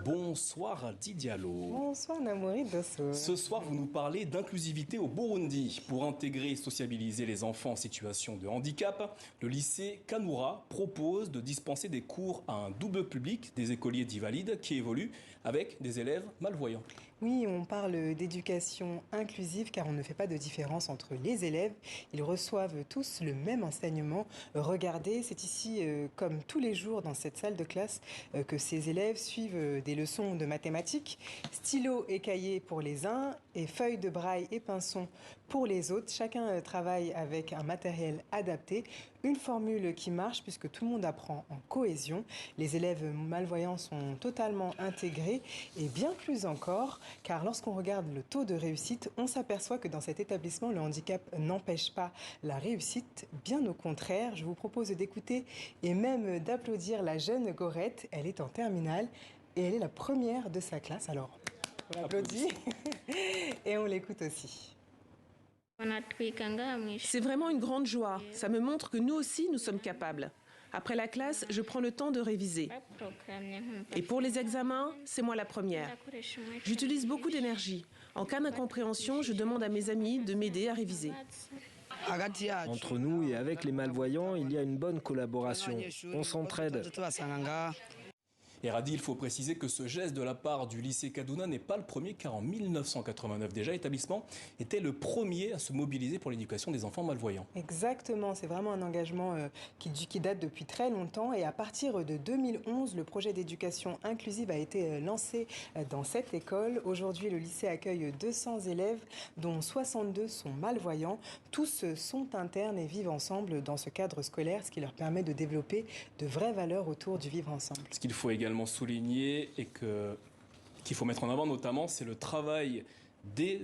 Bonsoir Radi Diallo. Bonsoir Namouri Dosso. Ce soir, vous nous parlez d'inclusivité au Burundi. Pour intégrer et sociabiliser les enfants en situation de handicap, le lycée Kanoura propose de dispenser des cours à un double public, des écoliers dits valides qui évoluent avec des élèves malvoyants. Oui, on parle d'éducation inclusive car on ne fait pas de différence entre les élèves. Ils reçoivent tous le même enseignement. Regardez, c'est ici, comme tous les jours dans cette salle de classe, que ces élèves suivent des leçons de mathématiques, stylo et cahier pour les uns et feuilles de braille et pinceau pour les autres. Chacun travaille avec un matériel adapté, une formule qui marche puisque tout le monde apprend en cohésion. Les élèves malvoyants sont totalement intégrés et bien plus encore, car lorsqu'on regarde le taux de réussite, on s'aperçoit que dans cet établissement, le handicap n'empêche pas la réussite. Bien au contraire, je vous propose d'écouter et même d'applaudir la jeune Gorette. Elle est en terminale et elle est la première de sa classe. Alors, on l'applaudit et on l'écoute aussi. C'est vraiment une grande joie. Ça me montre que nous aussi, nous sommes capables. Après la classe, je prends le temps de réviser. Et pour les examens, c'est moi la première. J'utilise beaucoup d'énergie. En cas d'incompréhension, je demande à mes amis de m'aider à réviser. Entre nous et avec les malvoyants, il y a une bonne collaboration. On s'entraide. Et Radi, il faut préciser que ce geste de la part du lycée Kaduna n'est pas le premier, car en 1989 déjà, l'établissement était le premier à se mobiliser pour l'éducation des enfants malvoyants. Exactement, c'est vraiment un engagement qui date depuis très longtemps. Et à partir de 2011, le projet d'éducation inclusive a été lancé dans cette école. Aujourd'hui, le lycée accueille 200 élèves, dont 62 sont malvoyants. Tous sont internes et vivent ensemble dans ce cadre scolaire, ce qui leur permet de développer de vraies valeurs autour du vivre ensemble. Ce qu'il faut également souligner et qu'il faut mettre en avant notamment, c'est le travail des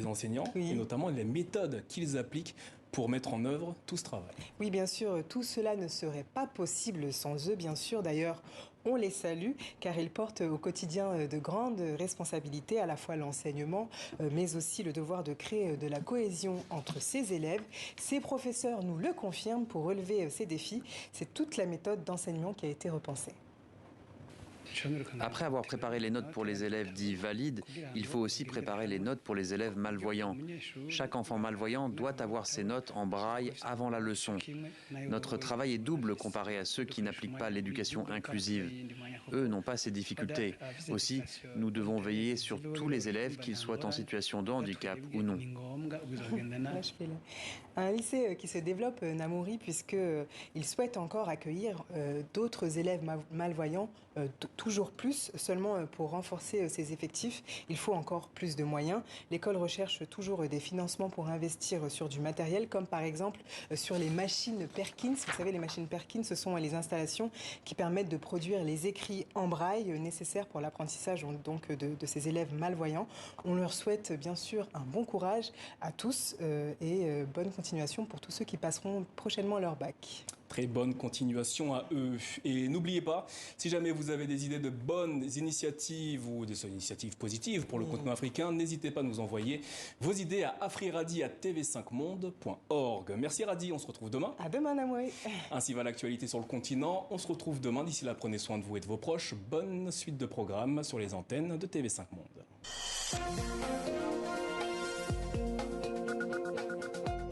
enseignants, oui, et notamment les méthodes qu'ils appliquent pour mettre en œuvre tout ce travail. Oui, bien sûr, tout cela ne serait pas possible sans eux, bien sûr. D'ailleurs, on les salue car ils portent au quotidien de grandes responsabilités, à la fois l'enseignement, mais aussi le devoir de créer de la cohésion entre ces élèves. Ces professeurs nous le confirment. Pour relever ces défis, c'est toute la méthode d'enseignement qui a été repensée. Après avoir préparé les notes pour les élèves dits valides, il faut aussi préparer les notes pour les élèves malvoyants. Chaque enfant malvoyant doit avoir ses notes en braille avant la leçon. Notre travail est double comparé à ceux qui n'appliquent pas l'éducation inclusive. Eux n'ont pas ces difficultés. Aussi, nous devons veiller sur tous les élèves, qu'ils soient en situation de handicap ou non. Un lycée qui se développe, Namouri, puisqu'il souhaite encore accueillir d'autres élèves malvoyants, toujours plus. Seulement pour renforcer ses effectifs, il faut encore plus de moyens. L'école recherche toujours des financements pour investir sur du matériel, comme par exemple sur les machines Perkins. Vous savez, les machines Perkins, ce sont les installations qui permettent de produire les écrits en braille nécessaires pour l'apprentissage donc de ces élèves malvoyants. On leur souhaite bien sûr un bon courage à tous et bonne continuation pour tous ceux qui passeront prochainement leur bac. Très bonne continuation à eux. Et n'oubliez pas, si jamais vous avez des idées de bonnes initiatives ou des initiatives positives pour le continent africain, n'hésitez pas à nous envoyer vos idées à afriradi@tv5monde.org. Merci Radi, on se retrouve demain. À demain Namouri. Ainsi va l'actualité sur le continent. On se retrouve demain. D'ici là, prenez soin de vous et de vos proches. Bonne suite de programmes sur les antennes de TV5 Monde.